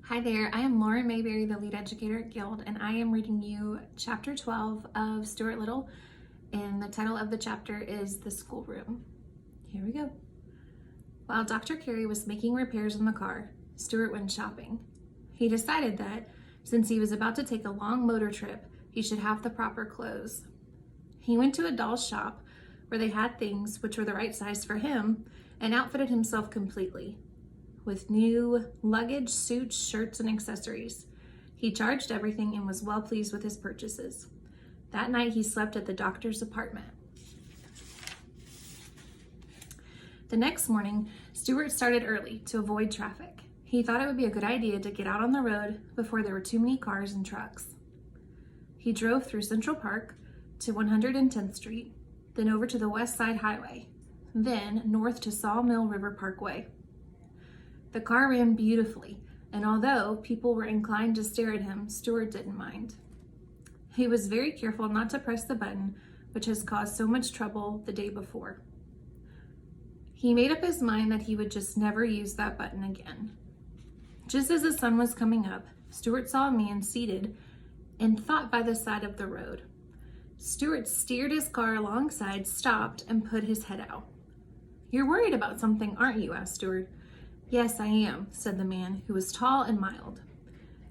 Hi there, I am Lauren Mayberry, the lead educator at Guild, and I am reading you chapter 12 of Stuart Little, and the title of the chapter is The Schoolroom. Here we go. While Dr. Carey was making repairs on the car, Stuart went shopping. He decided that, since he was about to take a long motor trip, he should have the proper clothes. He went to a doll's shop where they had things which were the right size for him and outfitted himself completely with new luggage, suits, shirts, and accessories. He charged everything and was well pleased with his purchases. That night he slept at the doctor's apartment. The next morning, Stuart started early to avoid traffic. He thought it would be a good idea to get out on the road before there were too many cars and trucks. He drove through Central Park to 110th Street, then over to the West Side Highway, then north to Sawmill River Parkway. The car ran beautifully, and although people were inclined to stare at him, Stuart didn't mind. He was very careful not to press the button which has caused so much trouble the day before. He made up his mind that he would just never use that button again. Just as the sun was coming up, Stuart saw a man seated and thought by the side of the road. Stuart steered his car alongside, stopped, and put his head out. "You're worried about something, aren't you?" asked Stuart. "Yes, I am," said the man, who was tall and mild.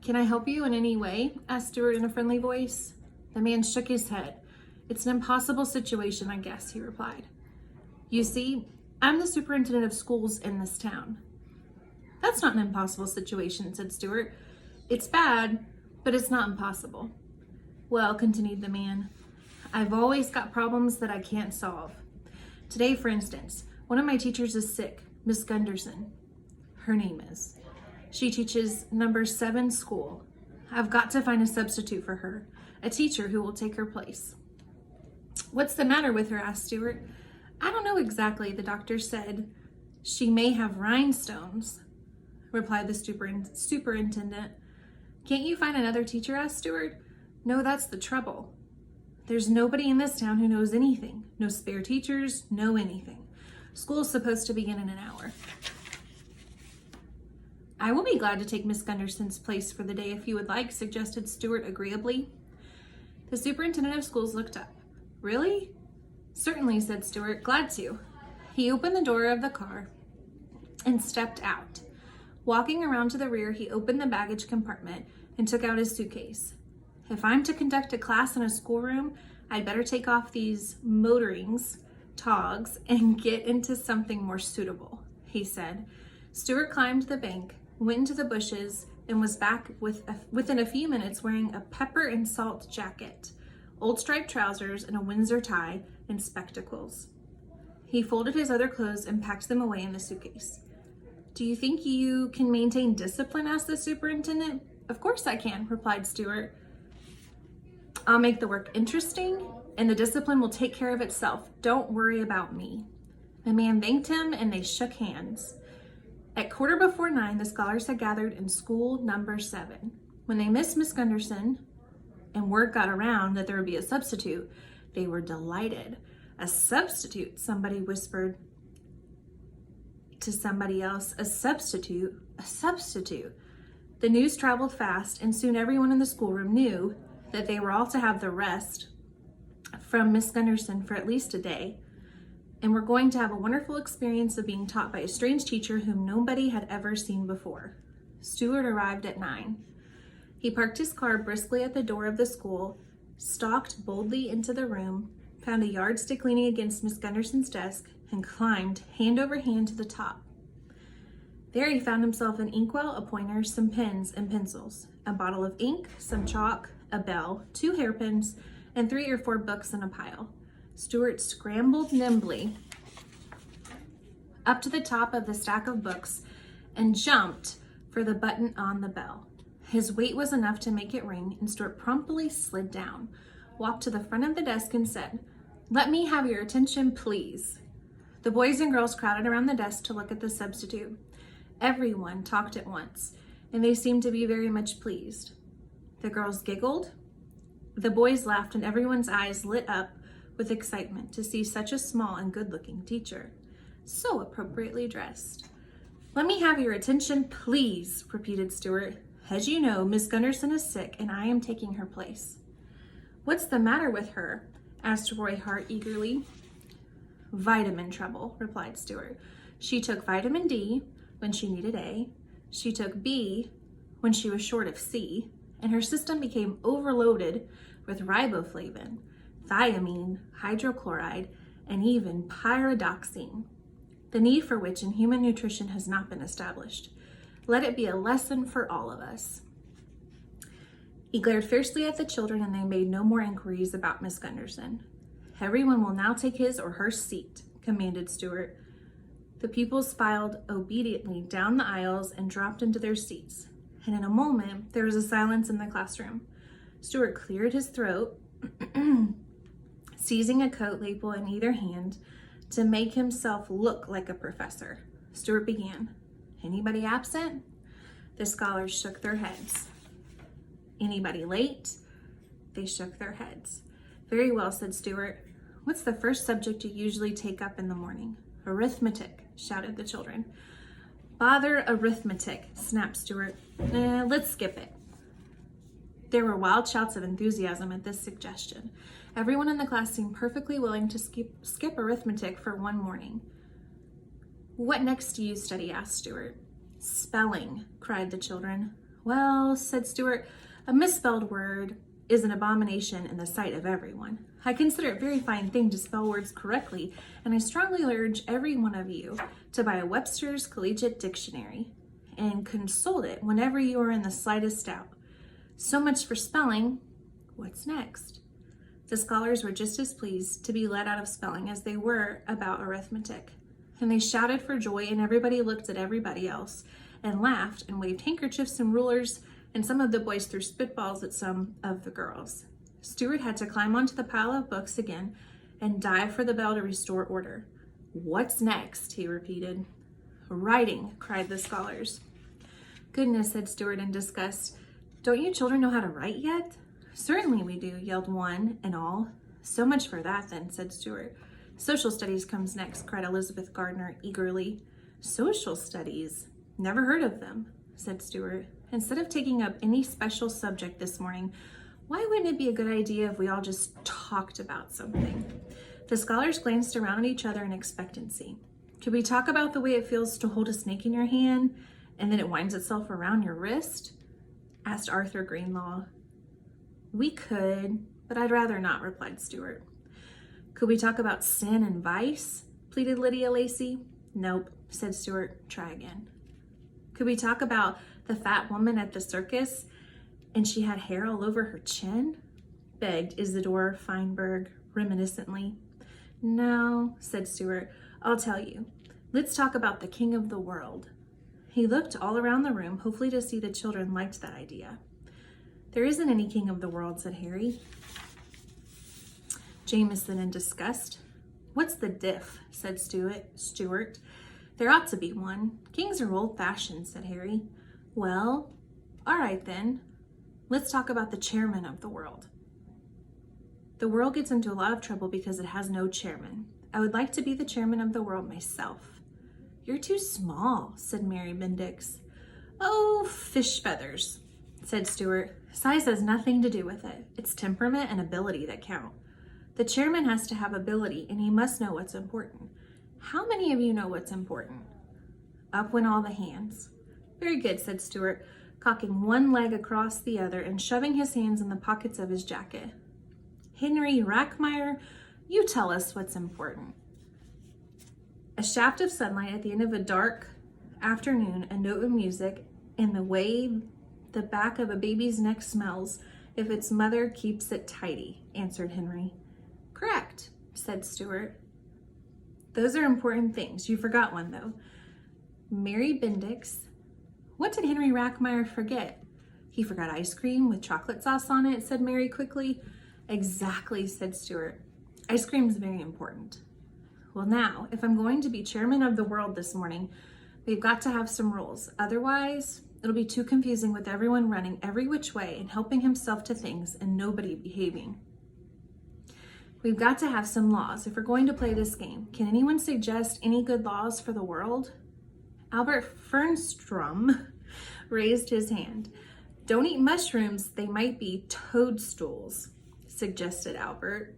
"Can I help you in any way?" asked Stuart in a friendly voice. The man shook his head. "It's an impossible situation, I guess," he replied. "You see, I'm the superintendent of schools in this town." "That's not an impossible situation," said Stuart. "It's bad, but it's not impossible." "Well," continued the man, "I've always got problems that I can't solve. Today, for instance, one of my teachers is sick, Miss Gunderson. Her name is. She teaches number 7 school. I've got to find a substitute for her, a teacher who will take her place." "What's the matter with her?" asked Stuart. "I don't know exactly. The doctor said she may have rhinestones," replied the superintendent. "Can't you find another teacher?" asked Stuart. "No, that's the trouble. There's nobody in this town who knows anything. No spare teachers, no anything. School's supposed to begin in an hour." "I will be glad to take Miss Gunderson's place for the day if you would like," suggested Stuart agreeably. The superintendent of schools looked up. "Really?" "Certainly," said Stuart. "Glad to." He opened the door of the car and stepped out. Walking around to the rear, he opened the baggage compartment and took out his suitcase. "If I'm to conduct a class in a schoolroom, I'd better take off these motorings, togs, and get into something more suitable," he said. Stuart climbed the bank, went into the bushes, and was back within a few minutes wearing a pepper and salt jacket, old striped trousers, and a Windsor tie, and spectacles. He folded his other clothes and packed them away in the suitcase. "Do you think you can maintain discipline?" asked the superintendent. "Of course I can," replied Stuart. "I'll make the work interesting, and the discipline will take care of itself. Don't worry about me." The man thanked him, and they shook hands. At 9:15, the scholars had gathered in school number 7. When they missed Miss Gunderson and word got around that there would be a substitute, they were delighted. "A substitute," somebody whispered to somebody else. "A substitute, a substitute." The news traveled fast, and soon everyone in the schoolroom knew that they were all to have the rest from Miss Gunderson for at least a day, and were going to have a wonderful experience of being taught by a strange teacher whom nobody had ever seen before. Stuart arrived at 9. He parked his car briskly at the door of the school, stalked boldly into the room, found a yardstick leaning against Miss Gunderson's desk, and climbed hand over hand to the top. There he found himself an inkwell, a pointer, some pens and pencils, a bottle of ink, some chalk, a bell, 2 hairpins, and 3 or 4 books in a pile. Stuart scrambled nimbly up to the top of the stack of books and jumped for the button on the bell. His weight was enough to make it ring, and Stuart promptly slid down, walked to the front of the desk, and said, "Let me have your attention, please." The boys and girls crowded around the desk to look at the substitute. Everyone talked at once, and they seemed to be very much pleased. The girls giggled, the boys laughed, and everyone's eyes lit up with excitement to see such a small and good-looking teacher, so appropriately dressed. "Let me have your attention, please," repeated Stuart. As you know, Miss Gunderson is sick and I am taking her place. What's the matter with her? Asked Roy Hart eagerly. Vitamin trouble, replied Stuart. She took vitamin D when she needed A. She took B when she was short of C, and her system became overloaded with riboflavin, thiamine, hydrochloride, and even pyridoxine, the need for which in human nutrition has not been established. Let it be a lesson for all of us. He glared fiercely at the children, and they made no more inquiries about Miss Gunderson. Everyone will now take his or her seat, commanded Stuart. The pupils filed obediently down the aisles and dropped into their seats, and in a moment there was a silence in the classroom. Stuart cleared his throat, seizing a coat label in either hand to make himself look like a professor. Stuart began. Anybody absent? The scholars shook their heads. Anybody late? They shook their heads. Very well, said Stuart. What's the first subject you usually take up in the morning? Arithmetic, shouted the children. Bother arithmetic, snapped Stuart. Let's skip it. There were wild shouts of enthusiasm at this suggestion. Everyone in the class seemed perfectly willing to skip arithmetic for one morning. What next do you study? Asked Stuart. Spelling, cried the children. Well, said Stuart, a misspelled word is an abomination in the sight of everyone. I consider it a very fine thing to spell words correctly, and I strongly urge every one of you to buy a Webster's Collegiate Dictionary and consult it whenever you are in the slightest doubt. So much for spelling. What's next? The scholars were just as pleased to be let out of spelling as they were about arithmetic, and they shouted for joy, and everybody looked at everybody else and laughed and waved handkerchiefs and rulers, and some of the boys threw spitballs at some of the girls. Stuart had to climb onto the pile of books again and dive for the bell to restore order. What's next? He repeated. Writing, cried the scholars. Goodness, said Stuart in disgust. Don't you children know how to write yet? Certainly we do, yelled one and all. So much for that then, said Stuart. Social studies comes next, cried Elizabeth Gardner eagerly. Social studies? Never heard of them, said Stuart. Instead of taking up any special subject this morning, why wouldn't it be a good idea if we all just talked about something? The scholars glanced around at each other in expectancy. Could we talk about the way it feels to hold a snake in your hand and then it winds itself around your wrist? Asked Arthur Greenlaw. We could, but I'd rather not, replied Stuart. Could we talk about sin and vice? Pleaded Lydia Lacey. Nope, said Stuart. Try again. Could we talk about the fat woman at the circus and she had hair all over her chin? Begged Isidore Feinberg reminiscently. No, said Stuart. I'll tell you. Let's talk about the king of the world. He looked all around the room, hopefully to see the children liked that idea. There isn't any king of the world, said Harry. Jameson in disgust. What's the diff? Said Stuart. There ought to be one. Kings are old-fashioned, said Harry. Well, all right then. Let's talk about the chairman of the world. The world gets into a lot of trouble because it has no chairman. I would like to be the chairman of the world myself. You're too small, said Mary Bendix. Oh, fish feathers, said Stuart. Size has nothing to do with it. It's temperament and ability that count. The chairman has to have ability, and he must know what's important. How many of you know what's important? Up went all the hands. Very good, said Stuart, cocking one leg across the other and shoving his hands in the pockets of his jacket. Henry Rackmeyer, you tell us what's important. A shaft of sunlight at the end of a dark afternoon, a note of music, and the way the back of a baby's neck smells if its mother keeps it tidy, answered Henry. Correct, said Stuart. Those are important things. You forgot one, though. Mary Bendix. What did Henry Rackmeyer forget? He forgot ice cream with chocolate sauce on it, said Mary quickly. Exactly, said Stuart. Ice cream is very important. Well, now, if I'm going to be chairman of the world this morning, we've got to have some rules. Otherwise, it'll be too confusing with everyone running every which way and helping himself to things and nobody behaving. We've got to have some laws if we're going to play this game. Can anyone suggest any good laws for the world? Albert Fernstrom raised his hand. Don't eat mushrooms, they might be toadstools, suggested Albert.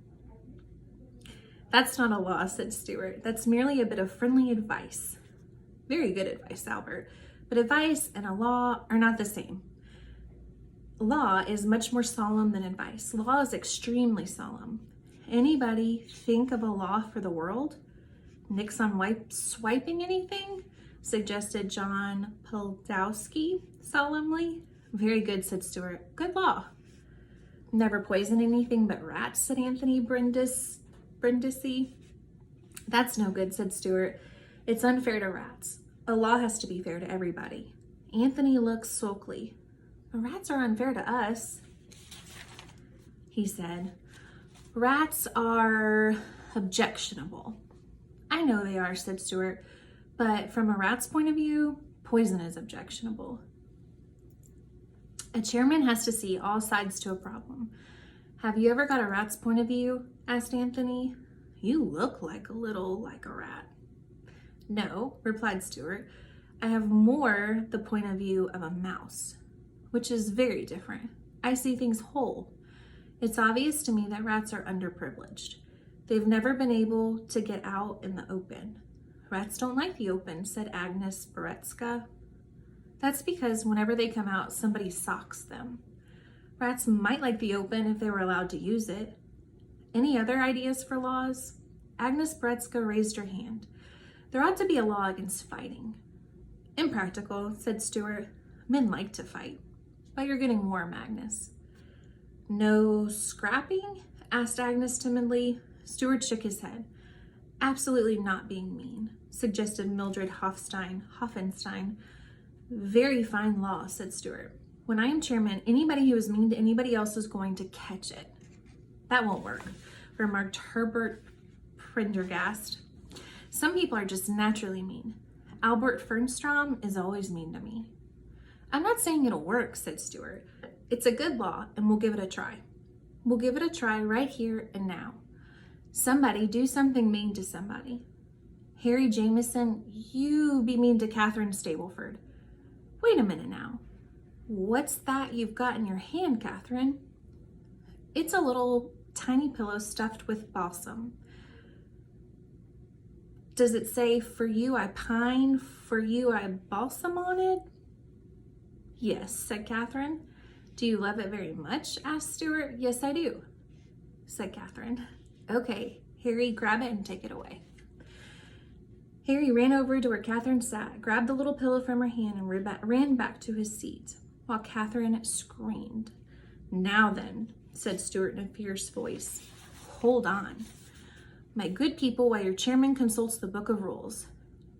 That's not a law, said Stuart. That's merely a bit of friendly advice. Very good advice, Albert. But advice and a law are not the same. Law is much more solemn than advice. Law is extremely solemn. Anybody think of a law for the world? Nix on swiping anything? Suggested John Podolsky solemnly. Very good, said Stuart. Good law. Never poison anything but rats, said Anthony Brindisi. That's no good, said Stuart. It's unfair to rats. A law has to be fair to everybody. Anthony looked sulky. Rats are unfair to us, he said. Rats are objectionable. I know they are, said Stuart, but from a rat's point of view, poison is objectionable. A chairman has to see all sides to a problem. Have you ever got a rat's point of view? Asked Anthony. You look like a rat. No, replied Stuart. I have more the point of view of a mouse, which is very different. I see things whole. It's obvious to me that rats are underprivileged. They've never been able to get out in the open. Rats don't like the open, said Agnes Beretska. That's because whenever they come out, somebody socks them. Rats might like the open if they were allowed to use it. Any other ideas for laws? Agnes Beretska raised her hand. There ought to be a law against fighting. Impractical, said Stuart. Men like to fight. But you're getting warm, Agnes. No scrapping? Asked Agnes timidly. Stuart shook his head. Absolutely not being mean, suggested Mildred Hoffenstein. Very fine law, said Stuart. When I am chairman, anybody who is mean to anybody else is going to catch it. That won't work, remarked Herbert Prendergast. Some people are just naturally mean. Albert Fernstrom is always mean to me. I'm not saying it'll work, said Stuart. It's a good law, and we'll give it a try. We'll give it a try right here and now. Somebody do something mean to somebody. Harry Jameson, you be mean to Catherine Stableford. Wait a minute now. What's that you've got in your hand, Catherine? It's a little tiny pillow stuffed with balsam. Does it say, for you I pine, for you I balsam on it? Yes, said Catherine. Do you love it very much? Asked Stuart. Yes, I do, said Catherine. Okay, Harry, grab it and take it away. Harry ran over to where Catherine sat, grabbed the little pillow from her hand, and ran back to his seat, while Catherine screamed. Now then, said Stuart in a fierce voice, hold on. My good people, while your chairman consults the book of rules.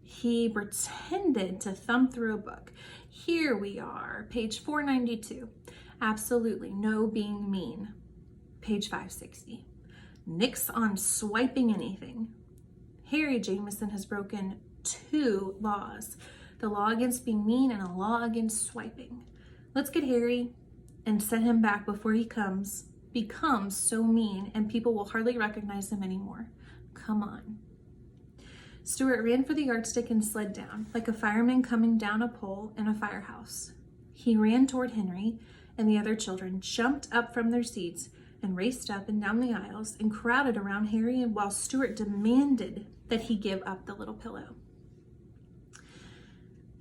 He pretended to thumb through a book. Here we are, page 492. Absolutely no being mean. Page 560. Nix on swiping anything. Harry Jameson has broken 2 laws. The law against being mean and a law against swiping. Let's get Harry and set him back before he becomes so mean and people will hardly recognize him anymore. Come on. Stuart ran for the yardstick and slid down, like a fireman coming down a pole in a firehouse. He ran toward Henry, and the other children jumped up from their seats and raced up and down the aisles and crowded around Harry while Stuart demanded that he give up the little pillow.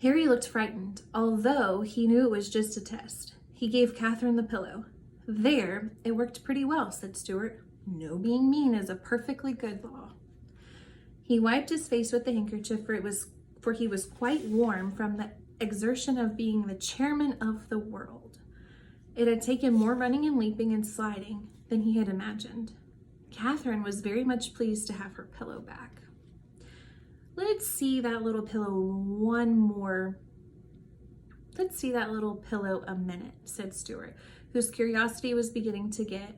Harry looked frightened, although he knew it was just a test. He gave Catherine the pillow. There, it worked pretty well, said Stuart. No being mean is a perfectly good law. He wiped his face with the handkerchief, for he was quite warm from the exertion of being the chairman of the world. It had taken more running and leaping and sliding than he had imagined. Catherine was very much pleased to have her pillow back. Let's see that little pillow a minute, said Stuart, whose curiosity was beginning to get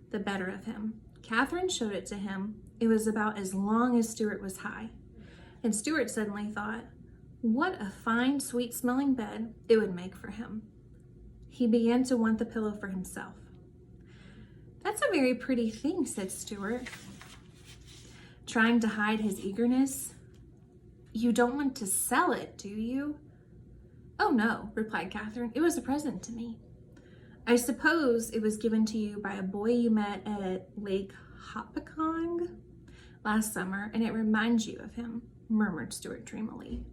the better of him. Catherine showed it to him. It was about as long as Stuart was high. And Stuart suddenly thought, what a fine, sweet-smelling bed it would make for him. He began to want the pillow for himself. That's a very pretty thing, said Stuart, trying to hide his eagerness. You don't want to sell it, do you? Oh no, replied Catherine. It was a present to me. I suppose it was given to you by a boy you met at Lake Hopatcong last summer, and it reminds you of him, murmured Stuart dreamily.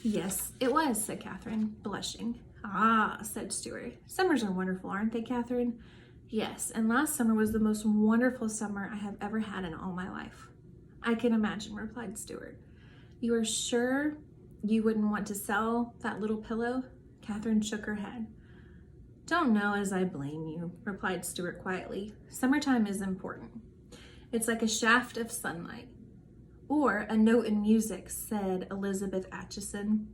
Yes, it was, said Catherine, blushing. Ah, said Stuart. Summers are wonderful, aren't they, Catherine? Yes, and last summer was the most wonderful summer I have ever had in all my life. I can imagine, replied Stuart. You are sure you wouldn't want to sell that little pillow? Catherine shook her head. Don't know as I blame you, replied Stuart quietly. Summertime is important. It's like a shaft of sunlight. Or a note in music, said Elizabeth Atchison.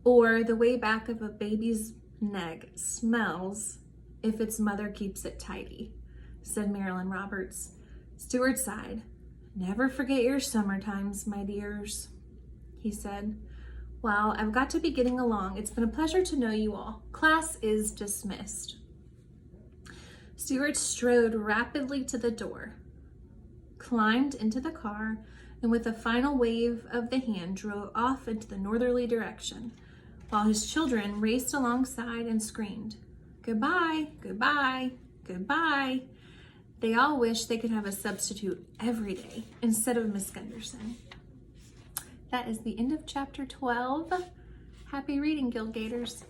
Or the way back of a baby's neck smells if its mother keeps it tidy, said Marilyn Roberts. Stuart sighed. Never forget your summer times, my dears, he said. Well, I've got to be getting along. It's been a pleasure to know you all. Class is dismissed. Stuart strode rapidly to the door, climbed into the car, and with a final wave of the hand drove off into the northerly direction, while his children raced alongside and screamed, Goodbye, goodbye, goodbye. They all wished they could have a substitute every day instead of Miss Gunderson. That is the end of chapter 12. Happy reading, Guild Gators.